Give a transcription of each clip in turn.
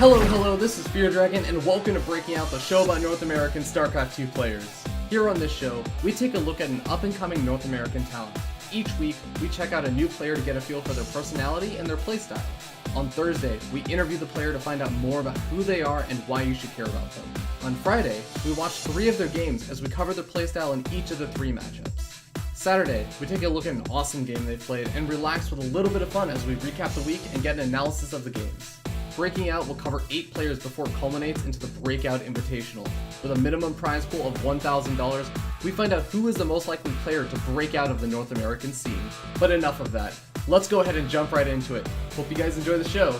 Hello, this is Fear Dragon, and welcome to Breaking Out, the show about North American StarCraft 2 players. Here on this show, we take a look at an up-and-coming North American talent. Each week, we check out a new player to get a feel for their personality and their playstyle. On Thursday, we interview the player to find out more about who they are and why you should care about them. On Friday, we watch 3 of their games as we cover their playstyle in each of the 3 matchups. Saturday, we take a look at an awesome game they played and relax with a little bit of fun as we recap the week and get an analysis of the games. Breaking Out will cover 8 players before it culminates into the Breakout Invitational. With a minimum prize pool of $1,000, we find out who is the most likely player to break out of the North American scene. But enough of that. Let's go ahead and jump right into it. Hope you guys enjoy the show.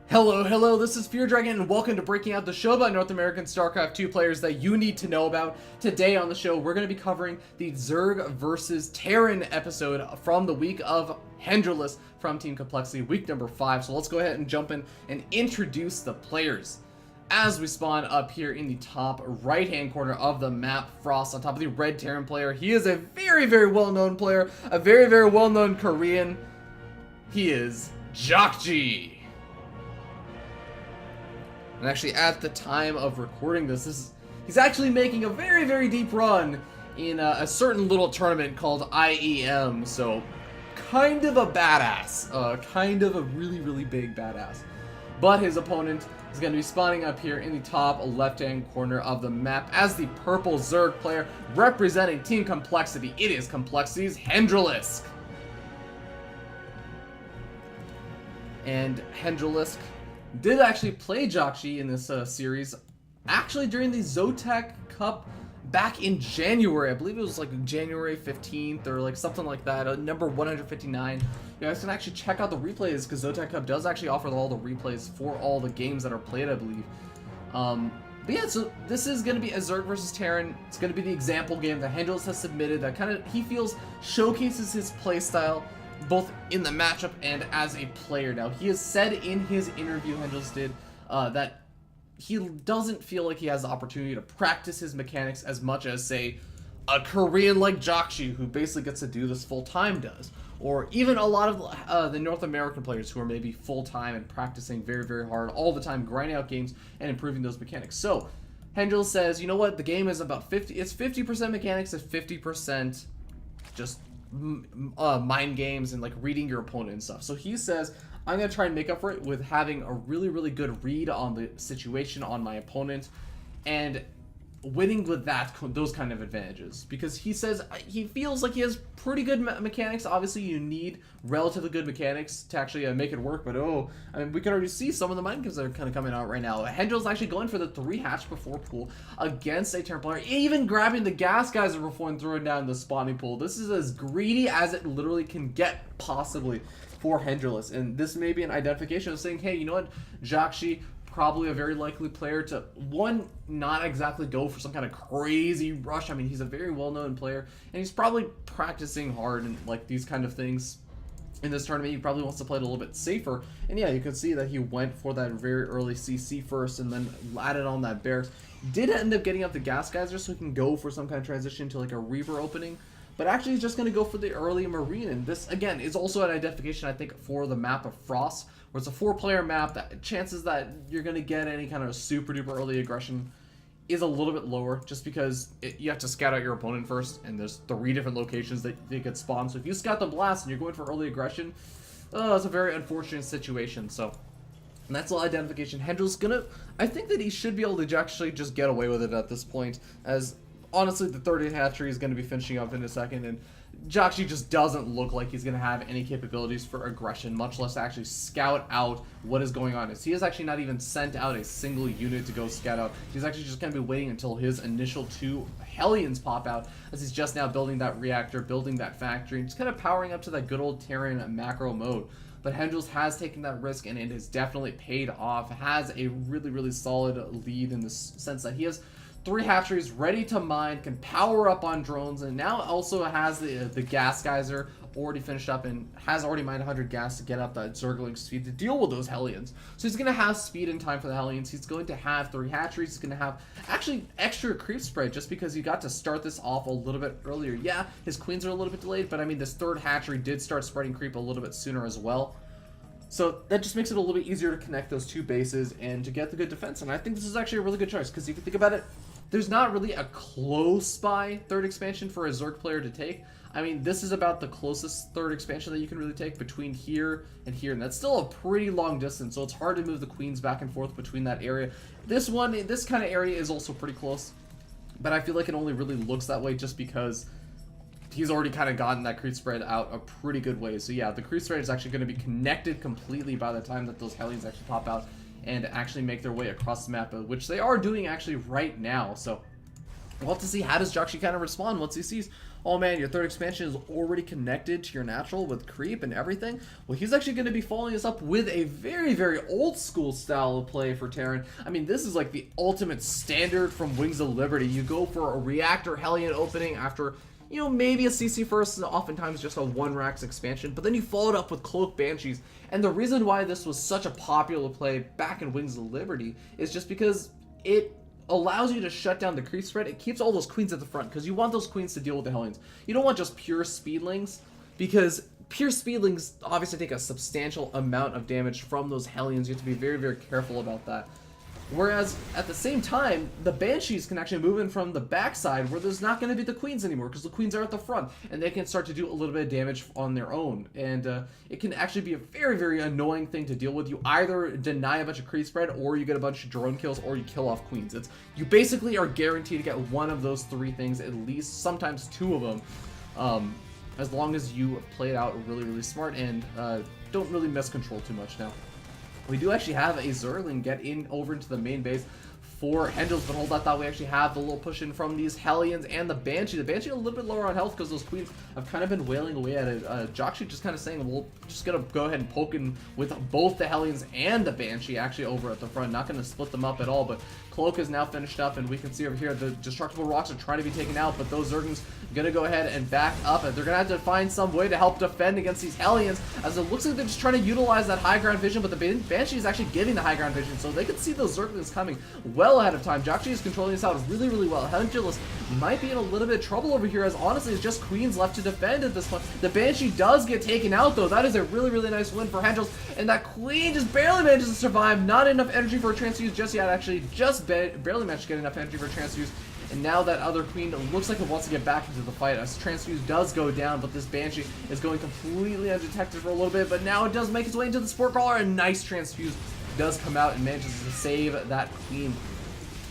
Hello, this is Fear Dragon, and welcome to Breaking Out, the show about North American StarCraft 2 players that you need to know about. Today on the show, we're going to be covering the Zerg versus Terran episode from the week of Hendralisk from Team Complexity, week number 5. So let's go ahead and jump in and introduce the players. As we spawn up here in the top right-hand corner of the map, Frost on top of the red Terran player. He is a very well-known player, a very well-known Korean. He is Jokji. And actually, at the time of recording this, he's actually making a very deep run in a certain little tournament called IEM. So, kind of a badass. Kind of a really big badass. But his opponent is going to be spawning up here in the top left-hand corner of the map as the purple Zerg player representing Team Complexity. It is Complexity's Hendralisk. And Hendralisk did actually play Jokji in this series, actually during the ZvT Cup back in January. I believe it was like January 15th or like something like that, number 159. You guys can actually check out the replays because ZvT Cup does actually offer all the replays for all the games that are played, I believe. But yeah, so this is going to be a Zerg versus Terran. It's going to be the example game that Hendralisk has submitted that kind of, he feels, showcases his playstyle both in the matchup and as a player. Now, he has said in his interview, Hendralisk did, that he doesn't feel like he has the opportunity to practice his mechanics as much as, say, a Korean like Jokji, who basically gets to do this full-time does. Or even a lot of the North American players who are maybe full-time and practicing very hard all the time, grinding out games and improving those mechanics. So, Hendralisk says, you know what, the game is about 50% mechanics and 50% just mind games and like reading your opponent and stuff. So he says, I'm going to try and make up for it with having a really good read on the situation on my opponent and winning with those kind of advantages, because he says he feels like he has pretty good mechanics. Obviously you need relatively good mechanics to actually make it work, but I mean, we can already see some of the mind games that are kind of coming out right now. Hendralisk actually going for the 3 hatch before pool against a Terran player, even grabbing the gas geyser before and throwing down the spawning pool. This is as greedy as it literally can get possibly for Hendralisk, and this may be an identification of saying, hey, you know what, Jokji, probably a very likely player to, one, not exactly go for some kind of crazy rush. I mean, he's a very well-known player, and he's probably practicing hard and like these kind of things in this tournament. He probably wants to play it a little bit safer, and yeah, you can see that he went for that very early CC first and then added on that barracks. Did end up getting up the gas geyser so he can go for some kind of transition to like a Reaver opening, but actually he's just going to go for the early Marine, and this, again, is also an identification, I think, for the map of Frost, where it's a 4-player map, that chances that you're going to get any kind of super duper early aggression is a little bit lower, just because you have to scout out your opponent first, and there's 3 different locations that they could spawn. So if you scout the blast and you're going for early aggression, it's a very unfortunate situation. So and that's all identification. Hendralisk's gonna, I think that he should be able to actually just get away with it at this point, as honestly the 30th hatchery is going to be finishing up in a second, and Jokji just doesn't look like he's going to have any capabilities for aggression, much less actually scout out what is going on. He has actually not even sent out a single unit to go scout out. He's actually just going to be waiting until his initial 2 Hellions pop out, as he's just now building that reactor, building that factory, and just kind of powering up to that good old Terran macro mode. But Hendralisk has taken that risk, and it has definitely paid off. Has a really solid lead in the sense that he has 3 hatcheries ready to mine, can power up on drones, and now also has the gas geyser already finished up and has already mined 100 gas to get up that Zergling speed to deal with those Hellions. So he's going to have speed and time for the Hellions. He's going to have 3 hatcheries. He's going to have actually extra creep spread just because he got to start this off a little bit earlier. Yeah, his queens are a little bit delayed, but I mean, this 3rd hatchery did start spreading creep a little bit sooner as well. So that just makes it a little bit easier to connect those two bases and to get the good defense. And I think this is actually a really good choice, because if you think about it, there's not really a close by third expansion for a Zerg player to take. I mean, this is about the closest third expansion that you can really take between here, and that's still a pretty long distance, so it's hard to move the queens back and forth between that area. This kind of area is also pretty close, but I feel like it only really looks that way just because he's already kind of gotten that creep spread out a pretty good way. So yeah, the creep spread is actually going to be connected completely by the time that those Hellions actually pop out and actually make their way across the map, which they are doing actually right now. So we'll have to see how does Joxy kind of respond once he sees, oh man, your third expansion is already connected to your natural with creep and everything. Well, he's actually going to be following us up with a very, very old school style of play for Terran. I mean, this is like the ultimate standard from Wings of Liberty. You go for a reactor Hellion opening after, you know, maybe a CC first, oftentimes just a 1-Rax expansion, but then you followed up with Cloak Banshees. And the reason why this was such a popular play back in Wings of Liberty is just because it allows you to shut down the creep spread. It keeps all those queens at the front, because you want those queens to deal with the Hellions. You don't want just pure speedlings, because pure speedlings obviously take a substantial amount of damage from those Hellions. You have to be very, very careful about that. Whereas, at the same time, the Banshees can actually move in from the backside where there's not going to be the Queens anymore, because the Queens are at the front, and they can start to do a little bit of damage on their own. And it can actually be a very, very annoying thing to deal with. You either deny a bunch of creep spread, or you get a bunch of drone kills, or you kill off Queens. You basically are guaranteed to get one of those three things, at least, sometimes two of them, as long as you play it out really, really smart and don't really mess control too much. Now, we do actually have a Zergling get in over into the main base for Hendralisk, but hold that thought, we actually have the little push in from these Hellions and the Banshee. The Banshee a little bit lower on health because those Queens have kind of been wailing away at it. Joxy just kind of saying, we're just going to go ahead and poke in with both the Hellions and the Banshee actually over at the front. Not going to split them up at all, but Cloak is now finished up, and we can see over here the Destructible Rocks are trying to be taken out, but those Zerglings going to go ahead and back up, and they're going to have to find some way to help defend against these Hellions, as it looks like they're just trying to utilize that high ground vision, but the Banshee is actually giving the high ground vision, so they can see those Zerglings coming well ahead of time. Joxy is controlling this out really, really well. Hendralisk might be in a little bit of trouble over here, as honestly it's just Queens left to defend at this point. The Banshee does get taken out, though. That is a really, really nice win for Hendralisk, and that Queen just barely manages to survive. Not enough energy for a transfuse just yet, actually. Just barely managed to get enough energy for a transfuse. And now that other Queen looks like it wants to get back into the fight as Transfuse does go down, but this Banshee is going completely undetected for a little bit, but now it does make its way into the Sport Crawler, and nice Transfuse does come out and manages to save that Queen.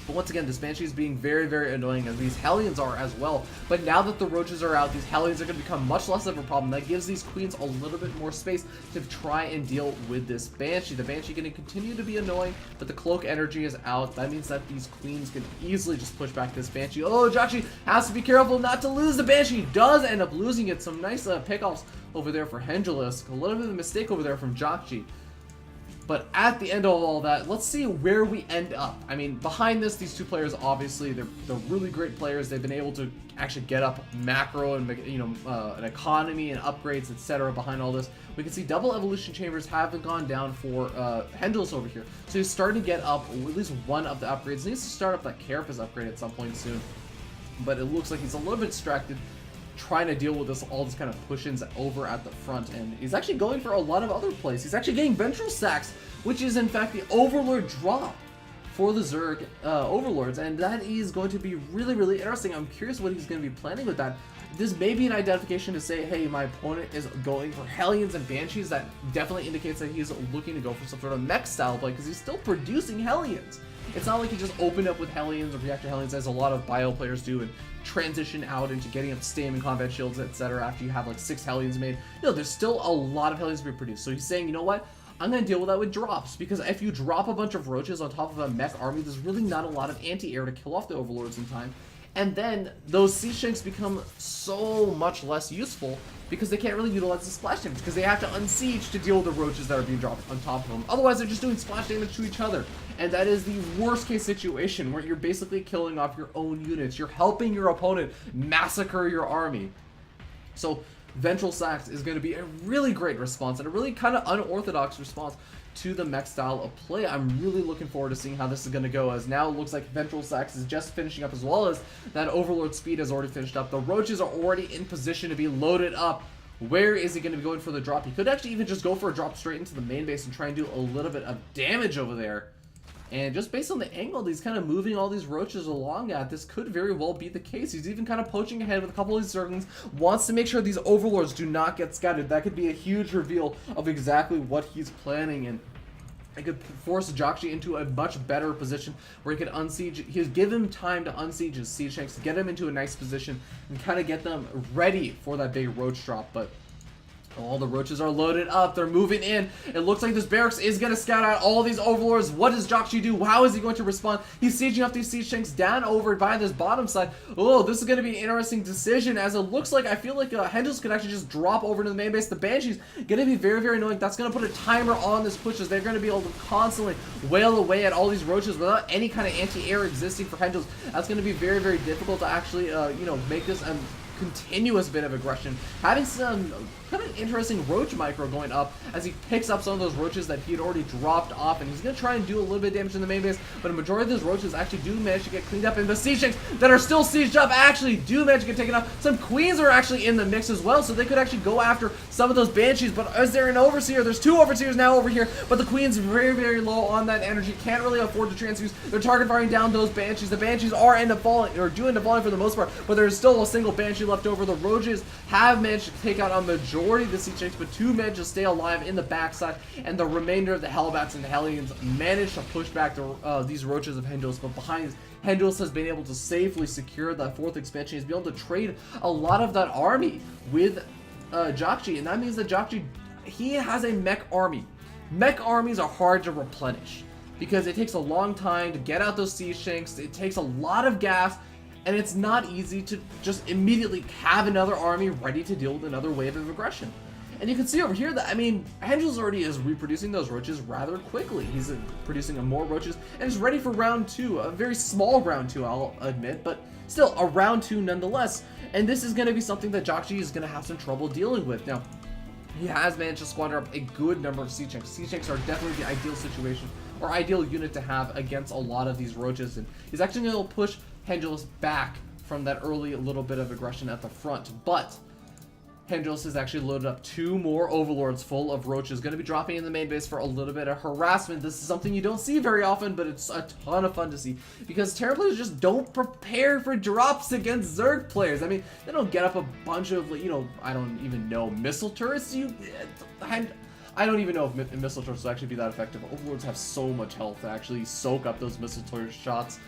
But once again, this Banshee is being very, very annoying, as these Hellions are as well. But now that the Roaches are out, these Hellions are going to become much less of a problem. That gives these Queens a little bit more space to try and deal with this Banshee. The Banshee going to continue to be annoying, but the Cloak energy is out. That means that these Queens can easily just push back this Banshee. Oh, Joxy has to be careful not to lose the Banshee. Does end up losing it. Some nice pickoffs over there for Hendralisk. A little bit of a mistake over there from Joxy. But at the end of all that, let's see where we end up. I mean, behind this, these two players, obviously, they're really great players. They've been able to actually get up macro and, you know, an economy and upgrades, etc. behind all this. We can see double evolution chambers haven't gone down for Hendralisk over here. So he's starting to get up at least one of the upgrades. He needs to start up that Carapace upgrade at some point soon. But it looks like he's a little bit distracted, trying to deal with all this kind of push-ins over at the front, and he's actually going for a lot of other plays. He's actually getting Ventral Sacks, which is in fact the Overlord drop for the Zerg Overlords, and that is going to be really, really interesting. I'm curious what he's going to be planning with that. This may be an identification to say, hey, my opponent is going for Hellions and Banshees. That definitely indicates that he's looking to go for some sort of mech style play, because he's still producing Hellions. It's not like he just opened up with Hellions or Reactor Hellions, as a lot of bio players do, and transition out into getting up Stam and Combat Shields, etc. after you have like 6 Hellions made. No, there's still a lot of Hellions to be produced. So he's saying, you know what? I'm going to deal with that with drops, because if you drop a bunch of Roaches on top of a mech army, there's really not a lot of anti-air to kill off the Overlords in time. And then those Siege Shanks become so much less useful because they can't really utilize the splash damage, because they have to unsiege to deal with the Roaches that are being dropped on top of them. Otherwise, they're just doing splash damage to each other. And that is the worst case situation, where you're basically killing off your own units. You're helping your opponent massacre your army. So Ventral Sacks is going to be a really great response, and a really kind of unorthodox response to the mech style of play. I'm really looking forward to seeing how this is going to go, as now it looks like Ventral Sacks is just finishing up, as well as that Overlord speed has already finished up. The Roaches are already in position to be loaded up Where is he going to be going for the drop? He could actually even just go for a drop straight into the main base and try and do a little bit of damage over there. And just based on the angle that he's kind of moving all these roaches along at, this could very well be the case. He's even kind of poaching ahead with a couple of these zerglings, wants to make sure these overlords do not get scattered. That could be a huge reveal of exactly what he's planning, and it could force Joxy into a much better position where he could unsiege. He would give him time to unsiege his siege tanks, get him into a nice position, and kind of get them ready for that big roach drop. But all the roaches are loaded up. They're moving in. It looks like this barracks is going to scout out all these overlords. What does Joxy do? How is he going to respond? He's sieging up these siege tanks down over by this bottom side. Oh, this is going to be an interesting decision, as it looks like I feel like Hendralisk could actually just drop over to the main base. The Banshee's going to be very, very annoying. That's going to put a timer on this push, as they're going to be able to constantly wail away at all these roaches without any kind of anti-air existing for Hendralisk. That's going to be very, very difficult to actually, make this continuous bit of aggression. Having some kind of interesting roach micro going up as he picks up some of those roaches that he had already dropped off, and he's going to try and do a little bit of damage in the main base, but a majority of those roaches actually do manage to get cleaned up, and the siege tanks that are still sieged up actually do manage to get taken off. Some queens are actually in the mix as well, so they could actually go after some of those banshees. But is there an overseer? There's two overseers now over here, but the queen's very, very low on that energy, can't really afford to transfuse. They're target firing down those banshees. The banshees are end up falling, or do end up falling for the most part, but there's still a single banshee left over. The roaches have managed to take out a majority of the siege tanks, but two managed to stay alive in the backside, and the remainder of the Hellbats and the Hellions managed to push back these roaches of Hendralisk. But behind Hendralisk has been able to safely secure that fourth expansion. He's been able to trade a lot of that army with Joxy, and that means that Joxy, he has a mech army. Mech armies are hard to replenish because it takes a long time to get out those siege tanks. It takes a lot of gas, and it's not easy to just immediately have another army ready to deal with another wave of aggression. And you can see over here that, I mean, Hendralisk already is reproducing those roaches rather quickly. He's producing more roaches, and is ready for round two. A very small round two, I'll admit, but still a round two nonetheless. And this is going to be something that Joxy is going to have some trouble dealing with. Now, he has managed to squander up a good number of siege tanks. Siege tanks are definitely the ideal situation, or ideal unit to have against a lot of these roaches. And he's actually going to push Hendralisk back from that early little bit of aggression at the front. But Hendralisk has actually loaded up two more overlords full of roaches, going to be dropping in the main base for a little bit of harassment. This is something you don't see very often, but it's a ton of fun to see, because Terran players just don't prepare for drops against Zerg players. I mean, they don't get up a bunch of, I don't even know, missile turrets. I don't even know if missile turrets will actually be that effective. Overlords have so much health to actually soak up those missile turret shots.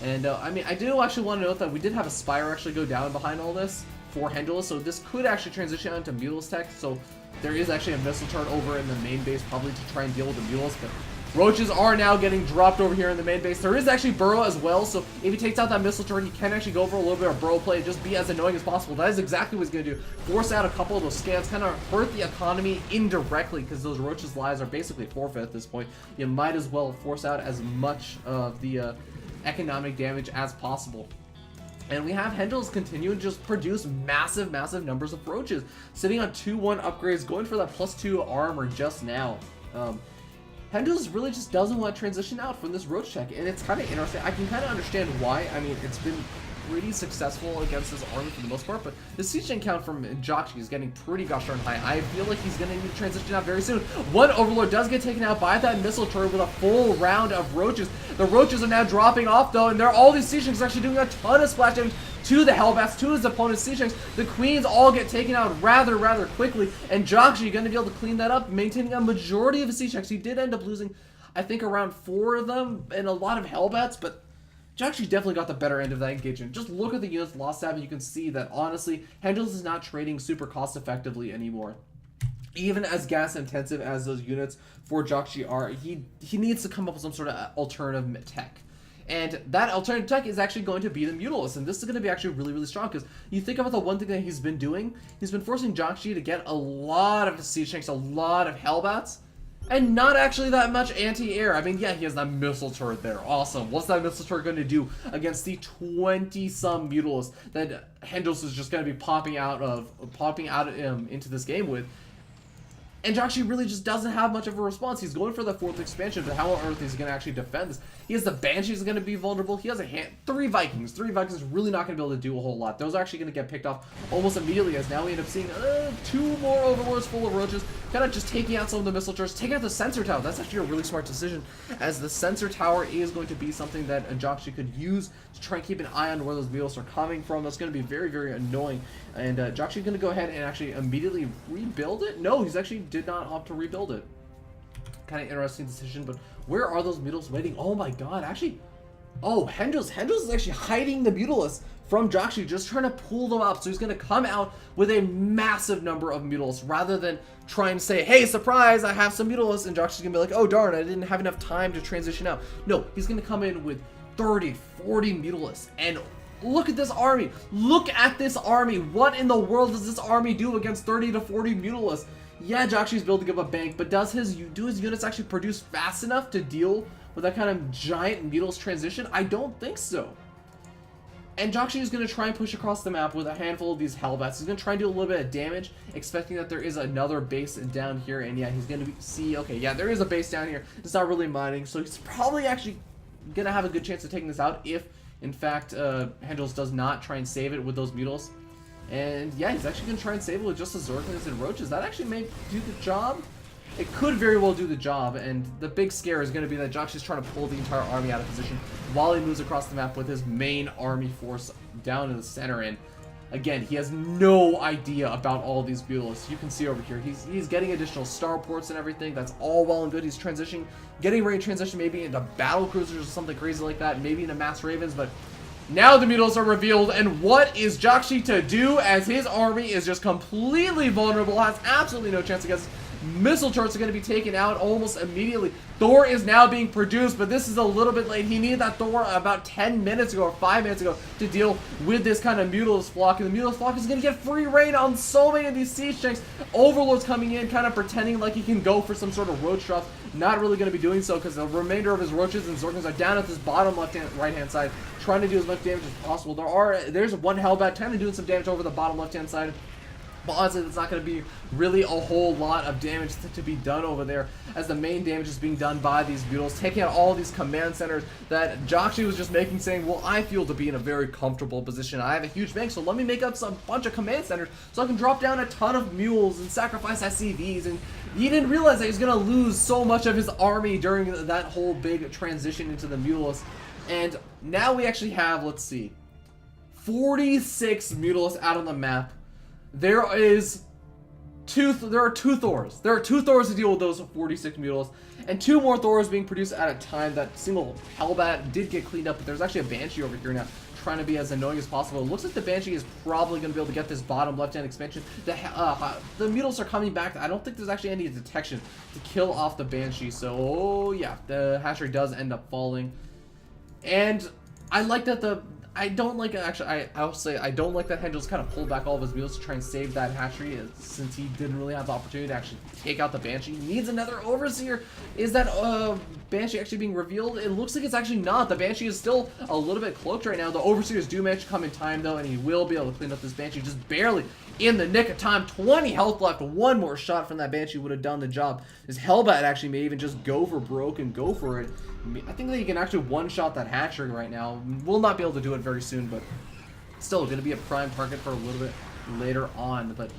And I mean, I do actually want to note that we did have a Spire actually go down behind all this for Hendralisk, so this could actually transition into Mutalisk tech. So there is actually a missile turret over in the main base, probably to try and deal with the Mutalisk. But roaches are now getting dropped over here in the main base. There is actually Burrow as well, so if he takes out that missile turret, he can actually go for a little bit of Burrow play, just be as annoying as possible. That is exactly what he's going to do. Force out a couple of those scans, kind of hurt the economy indirectly, because those roaches' lives are basically forfeit at this point. You might as well force out as much of the economic damage as possible. And we have Hendralisk continue to just produce massive, massive numbers of roaches, sitting on 2-1 upgrades, going for that +2 armor just now. Hendralisk really just doesn't want to transition out from this roach check, and it's kind of interesting. I can kind of understand why. I mean, it's been pretty successful against this army for the most part, but the siege tank count from Joxy is getting pretty gosh darn high. I feel like he's going to need to transition out very soon. One overlord does get taken out by that missile turret with a full round of roaches. The roaches are now dropping off though, and all these siege tanks actually doing a ton of splash damage to the Hellbats, to his opponent's siege tanks. The queens all get taken out rather quickly, and Joxy going to be able to clean that up, maintaining a majority of his siege tanks. He did end up losing, I think, around 4 of them and a lot of Hellbats, but Joxy definitely got the better end of that engagement. Just look at the units lost out, and you can see that, honestly, Hendralisk is not trading super cost-effectively anymore. Even as gas-intensive as those units for Joxy are, he needs to come up with some sort of alternative tech. And that alternative tech is actually going to be the Mutalisk, and this is going to be actually really, really strong, because you think about the one thing that he's been doing, he's been forcing Joxy to get a lot of siege tanks, a lot of Hellbats, and not actually that much anti-air. I mean, yeah, he has that missile turret there. Awesome. What's that missile turret going to do against the 20-some Mutalisk that Hendralisk is just going to be popping out into this game with? And Joxy really just doesn't have much of a response. He's going for the 4th expansion, but how on earth is he going to actually defend this? He has the Banshees going to be vulnerable. He has three Vikings. Three Vikings is really not going to be able to do a whole lot. Those are actually going to get picked off almost immediately, as now we end up seeing 2 more Overlords full of roaches, kind of just taking out some of the missile turrets, taking out the sensor tower. That's actually a really smart decision, as the sensor tower is going to be something that Joxy could use to try and keep an eye on where those beetles are coming from. That's going to be very, very annoying. And Joxy is going to go ahead and actually immediately rebuild it. No, he's actually did not opt to rebuild it. Kind of interesting decision, but where are those beetles waiting? Oh my god, actually, oh, Hendralisk is actually hiding the Mutalisks from Joxy, just trying to pull them up. So he's going to come out with a massive number of Mutalisks, rather than try and say, hey, surprise, I have some Mutalisks, and Joxy's going to be like, oh darn, I didn't have enough time to transition out. No, he's going to come in with 30, 40 Mutalisks, and look at this army. Look at this army. What in the world does this army do against 30 to 40 Mutalisks? Yeah, Joxy's building up a bank, but do his units actually produce fast enough to deal with that kind of giant Mutalisk transition? I don't think so. And Joxy is going to try and push across the map with a handful of these Hellbats. He's going to try and do a little bit of damage, expecting that there is another base down here. And yeah, he's going to see, okay, yeah, there is a base down here. It's not really mining, so he's probably actually going to have a good chance of taking this out if, in fact, Hendralisk does not try and save it with those Mutalisks. And yeah, he's actually going to try and save it with just the Zerglings and Roaches. That actually may do the job. It could very well do the job, and the big scare is going to be that Joxy's trying to pull the entire army out of position while he moves across the map with his main army force down in the center. And again, he has no idea about all these Beetles. You can see over here, he's getting additional starports and everything. That's all well and good. He's transitioning, getting ready to transition maybe into battle cruisers or something crazy like that, maybe into mass ravens, but now the Mutalisks are revealed, and what is Joxy to do, as his army is just completely vulnerable, has absolutely no chance against missile turrets. Are going to be taken out almost immediately. Thor is now being produced, but this is a little bit late. He needed that Thor about 10 minutes ago or 5 minutes ago to deal with this kind of Mutalisk flock, and the Mutalisk flock is going to get free reign on so many of these siege tanks. Overlord's coming in, kind of pretending like he can go for some sort of roach drops. Not really going to be doing so, because the remainder of his roaches and Zerglings are down at this bottom right-hand side, trying to do as much damage as possible. There's one Hellbat kind of doing some damage over the bottom left-hand side. But honestly, it's not going to be really a whole lot of damage to be done over there, as the main damage is being done by these Beetles, taking out all these command centers that Joxy was just making, saying, well, I feel to be in a very comfortable position. I have a huge bank, so let me make up some bunch of command centers so I can drop down a ton of mules and sacrifice SCVs. And he didn't realize that he was going to lose so much of his army during that whole big transition into the Mutalisks. And now we actually have, let's see, 46 Mutalisks out on the map. There are two Thors. There are 2 Thors to deal with those 46 Mutalisks, and 2 more Thors being produced at a time. That single Hellbat did get cleaned up, but there's actually a Banshee over here now, trying to be as annoying as possible. It looks like the Banshee is probably going to be able to get this bottom left-hand expansion. The Mutalisks are coming back. I don't think there's actually any detection to kill off the Banshee, so oh yeah, the hash rate does end up falling. And I like that I don't like it, actually. I'll say I don't like that Hendralisk kind of pulled back all of his Beetles to try and save that hatchery, since he didn't really have the opportunity to actually take out the Banshee. He needs another Overseer. Is that Banshee actually being revealed? It looks like it's actually not. The Banshee is still a little bit cloaked right now. The Overseers do manage to come in time, though, and he will be able to clean up this Banshee just barely in the nick of time. 20 health left. One more shot from that Banshee would have done the job. This Hellbat actually may even just go for broke and go for it. I think that he can actually one-shot that hatchery right now. We'll not be able to do it very soon, but still going to be a prime target for a little bit later on. But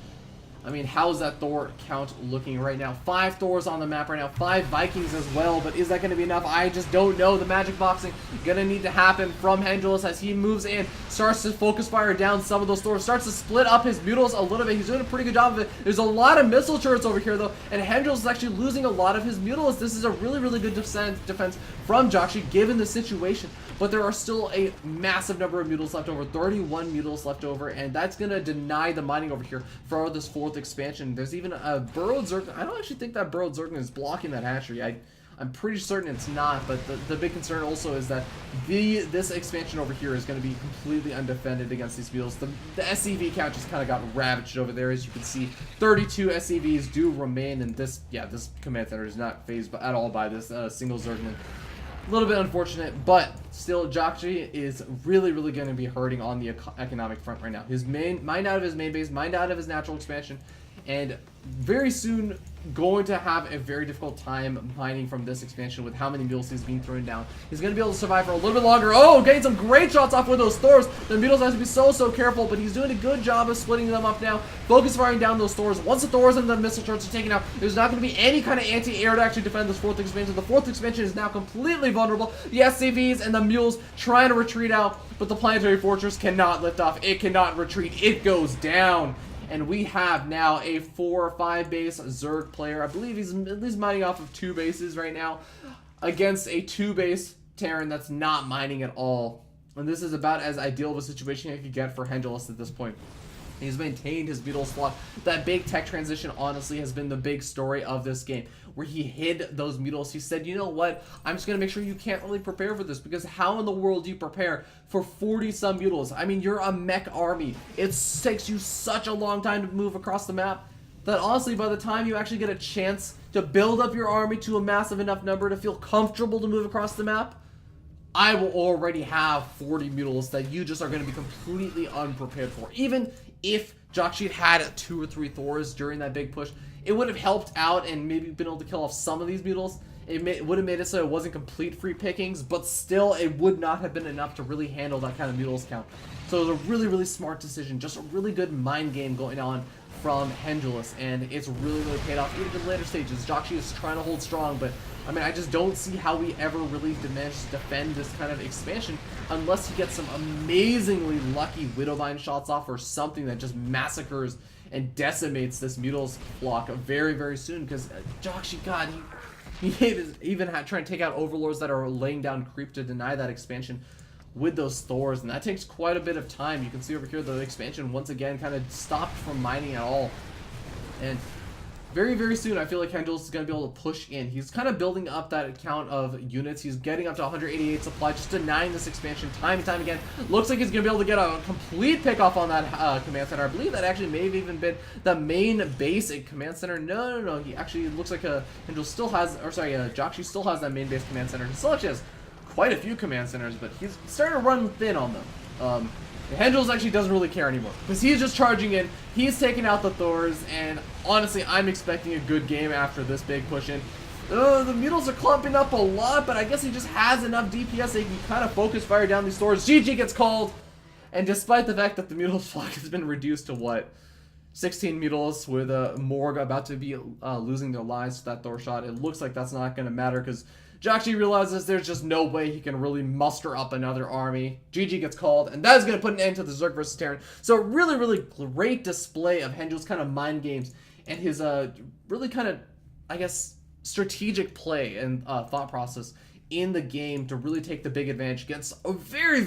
I mean, how's that Thor count looking right now? 5 Thors on the map right now, 5 Vikings as well, but is that going to be enough? I just don't know. The magic boxing going to need to happen from Hendralisk as he moves in, starts to focus fire down some of those Thors, starts to split up his Mutalisks a little bit. He's doing a pretty good job of it. There's a lot of missile turrets over here, though, and Hendralisk is actually losing a lot of his Mutalisks. This is a really, really good defense from Joxy, given the situation. But there are still a massive number of Mutalisks left over, 31 Mutalisks left over, and that's going to deny the mining over here for this 4th expansion. There's even a burrowed Zergling. I don't actually think that burrowed Zergling is blocking that hatchery. I'm pretty certain it's not, but the big concern also is that this expansion over here is going to be completely undefended against these Beetles. The SCV count just kind of got ravaged over there. As you can see, 32 SCVs do remain, and this command center is not phased at all by this single Zergling. A little bit unfortunate, but still, Joxy is really, really going to be hurting on the economic front right now. His mined out of his main base, mined out of his natural expansion, and very soon going to have a very difficult time mining from this expansion with how many mules he's being thrown down. He's going to be able to survive for a little bit longer. Oh, getting some great shots off with those Thors. The mules have to be so careful, but he's doing a good job of splitting them up now. Focus firing down those Thors. Once the Thors and the missile turrets are taken out, there's not going to be any kind of anti-air to actually defend this 4th expansion. The 4th expansion is now completely vulnerable. The SCVs and the mules trying to retreat out, but the planetary fortress cannot lift off. It cannot retreat. It goes down. And we have now a 4 or 5 base Zerg player. I believe he's at least mining off of 2 bases right now against a 2 base Terran that's not mining at all. And this is about as ideal of a situation I could get for Hendralisk at this point. He's maintained his beetle slot. That big tech transition, honestly, has been the big story of this game, where he hid those beetles. He said, you know what, I'm just going to make sure you can't really prepare for this, because how in the world do you prepare for 40-some beetles? I mean, you're a mech army. It takes you such a long time to move across the map that, honestly, by the time you actually get a chance to build up your army to a massive enough number to feel comfortable to move across the map, I will already have 40 mules that you just are going to be completely unprepared for. Even if Joxy had 2 or 3 Thors during that big push, it would have helped out and maybe been able to kill off some of these mules. It would have made it so it wasn't complete free pickings, but still it would not have been enough to really handle that kind of mules count. So it was a really smart decision, just a really good mind game going on from Hendralisk, and it's really paid off even in later stages. Joxy is trying to hold strong, but I mean, I just don't see how we ever really manage to defend this kind of expansion unless he gets some amazingly lucky Widowvine shots off or something that just massacres and decimates this Mutil's flock very soon, because Joxy, God, he even had trying to take out Overlords that are laying down creep to deny that expansion with those Thors, and that takes quite a bit of time. You can see over here the expansion once again kind of stopped from mining at all, and very soon I feel like Hendralisk is going to be able to push in. He's kind of building up that count of units. He's getting up to 188 supply, just denying this expansion time and time again. Looks like he's going to be able to get a complete pickoff on that command center. I believe that actually may have even been the main basic command center. No. He actually looks like Hendralisk still has, or sorry, Joxy still has that main base command center. He still actually has quite a few command centers, but he's starting to run thin on them. Hendralisk actually doesn't really care anymore, because he's just charging in, he's taking out the Thors, and honestly, I'm expecting a good game after this big push in. The Mules are clumping up a lot, but I guess he just has enough DPS that he can kind of focus fire down these Thors. GG gets called, and despite the fact that the Mules flock has been reduced to, what, 16 Mules with Morg about to be losing their lives to that Thor shot, it looks like that's not going to matter, because Joxy realizes there's just no way he can really muster up another army. GG gets called, and that is going to put an end to the Zerg versus Terran. So really great display of Hendralisk's kind of mind games and his really kind of, I guess, strategic play and thought process in the game to really take the big advantage against a very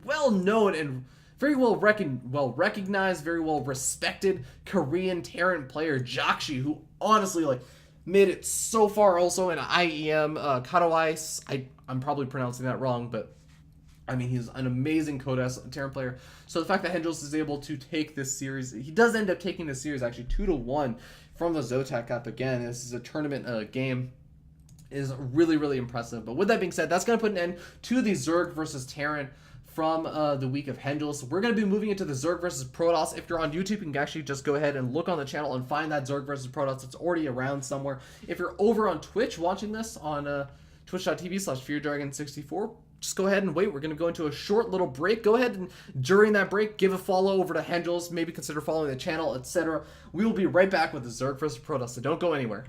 well known and very well recognized, very well respected Korean Terran player, Joxy, who honestly, like, made it so far also in IEM Katowice. I'm probably pronouncing that wrong, but I mean, he's an amazing Codes Terran player. So the fact that Hendralisk is able to take this series, he does end up taking this series actually 2-1 from the ZvT Cup. Again, this is a tournament game, is really impressive. But with that being said, that's going to put an end to the Zerg versus Terran from the week of Hendralisk. We're going to be moving into the Zerg versus Protoss. If you're on YouTube, you can actually just go ahead and look on the channel and find that Zerg versus Protoss. It's already around somewhere. If you're over on Twitch watching this on twitch.tv/FearDragon64, just go ahead and wait. We're going to go into a short little break. Go ahead and during that break, give a follow over to Hendralisk. Maybe consider following the channel, etc. We will be right back with the Zerg versus Protoss, so don't go anywhere.